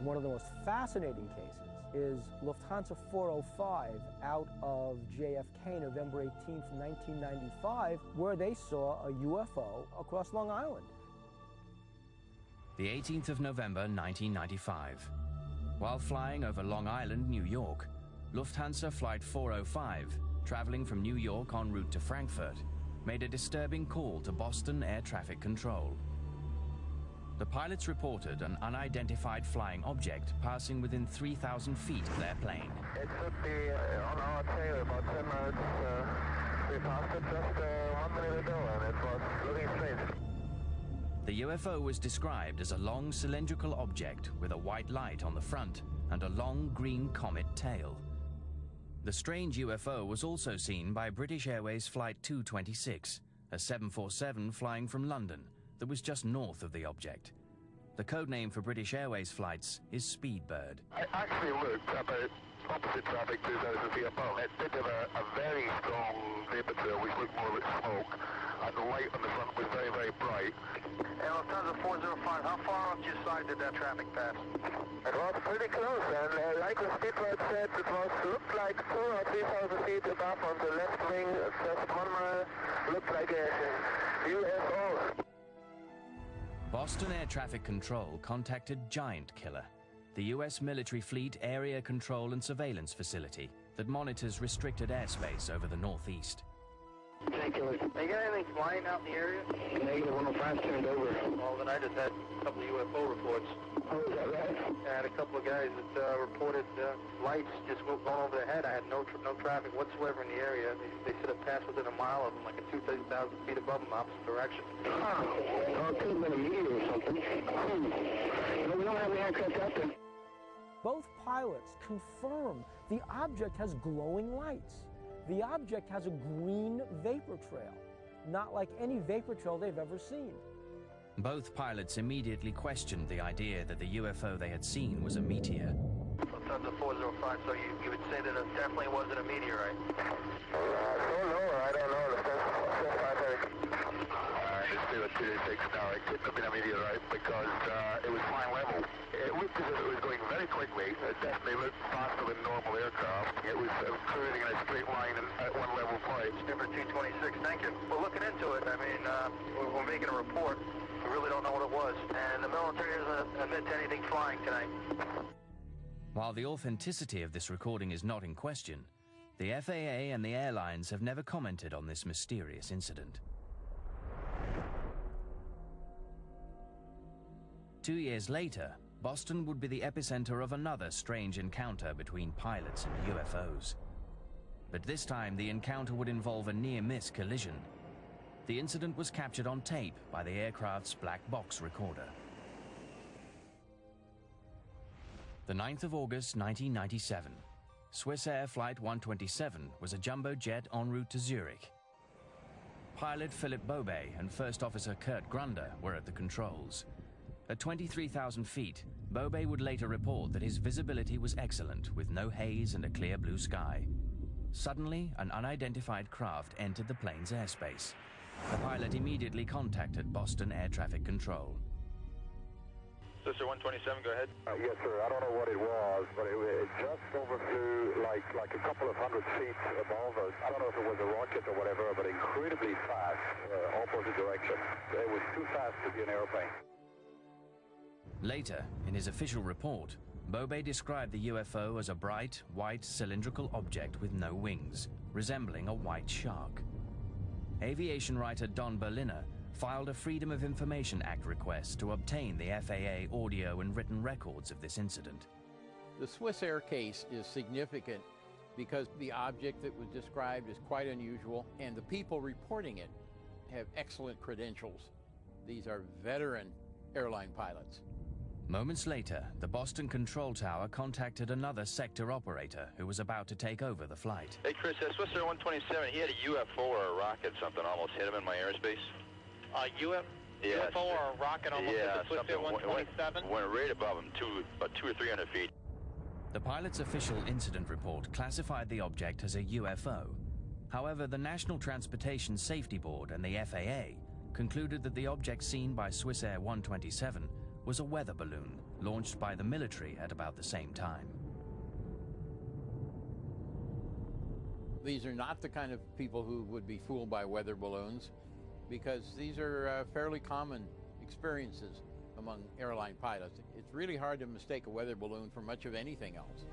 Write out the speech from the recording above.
One of the most fascinating cases is Lufthansa 405 out of JFK November 18th, 1995, where they saw a UFO across Long Island. The 18th of November 1995. While flying over Long Island, New York, Lufthansa Flight 405, traveling from New York en route to Frankfurt, made a disturbing call to Boston Air Traffic Control. The pilots reported an unidentified flying object passing within 3,000 feet of their plane. It should be on our tail about 10 minutes. We passed it just 1 minute ago and it was looking strange. The UFO was described as a long cylindrical object with a white light on the front and a long green comet tail. The strange UFO was also seen by British Airways Flight 226, a 747 flying from London that was just north of the object. The code name for British Airways flights is Speedbird. I actually looked about opposite traffic 2,000 feet above. It did have a very strong vapor trail which looked more like smoke, and the light on the front was very, very bright. And Lufthansa 405, how far off your side did that traffic pass? It was pretty close, and like the Speedbird said, it looked like 2,000 or 3,000 feet above on the left wing, just 1 mile, looked like a UFO. Boston Air Traffic Control contacted Giant Killer, the U.S. military fleet area control and surveillance facility that monitors restricted airspace over the Northeast. Giant Killer. They got anything flying out in the area? Negative 105 turned over. Well, then I just had a couple of UFO reports. Oh, is that right? I had a couple of guys that reported lights just going over their head. I had no traffic whatsoever in the area. They said it passed within a mile of them, like a 2,000 feet above them, opposite direction. Oh, it could have been a meteor or something. No, we don't have any aircraft out there. Both pilots confirm the object has glowing lights. The object has a green vapor trail, not like any vapor trail they've ever seen. Both pilots immediately questioned the idea that the UFO they had seen was a meteor. Lufthansa 405, so you would say that it definitely wasn't a meteorite? I don't know. It's still a 226 now. It couldn't have been a meteorite because it was flying level. It looked as if it was going very quickly. It definitely looked faster than normal aircraft. It was cruising in a straight line at one level flight. Number 226, thank you. We're looking into it. I mean, we're making a report. We really don't know what it was. And the military doesn't admit to anything flying tonight. While the authenticity of this recording is not in question, the FAA and the airlines have never commented on this mysterious incident. 2 years later, Boston would be the epicenter of another strange encounter between pilots and UFOs. But this time, the encounter would involve a near-miss collision. The incident was captured on tape by the aircraft's black box recorder. The 9th of August 1997. Swiss Air Flight 127 was a jumbo jet en route to Zurich. Pilot Philip Bobet and First Officer Kurt Grunder were at the controls. At 23,000 feet, Bobet would later report that his visibility was excellent, with no haze and a clear blue sky. Suddenly, an unidentified craft entered the plane's airspace. The pilot immediately contacted Boston Air Traffic Control. Sister 127, go ahead. Yes, sir. I don't know what it was, but it just overflew like a couple of hundred feet above us. I don't know if it was a rocket or whatever, but incredibly fast, opposite direction. It was too fast to be an airplane. Later, in his official report, Bobet described the UFO as a bright, white, cylindrical object with no wings, resembling a white shark. Aviation writer Don Berliner filed a Freedom of Information Act request to obtain the FAA audio and written records of this incident. The Swiss Air case is significant because the object that was described is quite unusual, and the people reporting it have excellent credentials. These are veteran airline pilots. Moments later, the Boston control tower contacted another sector operator who was about to take over the flight. Hey Chris, Swiss Air 127, he had a UFO or a rocket, something almost hit him in my airspace. UFO or a rocket almost hit the Swiss Air 127? Went right above him, about 200 or 300 feet. The pilot's official incident report classified the object as a UFO. However, the National Transportation Safety Board and the FAA concluded that the object seen by Swiss Air 127 was a weather balloon launched by the military at about the same time. These are not the kind of people who would be fooled by weather balloons, because these are fairly common experiences among airline pilots. It's really hard to mistake a weather balloon for much of anything else.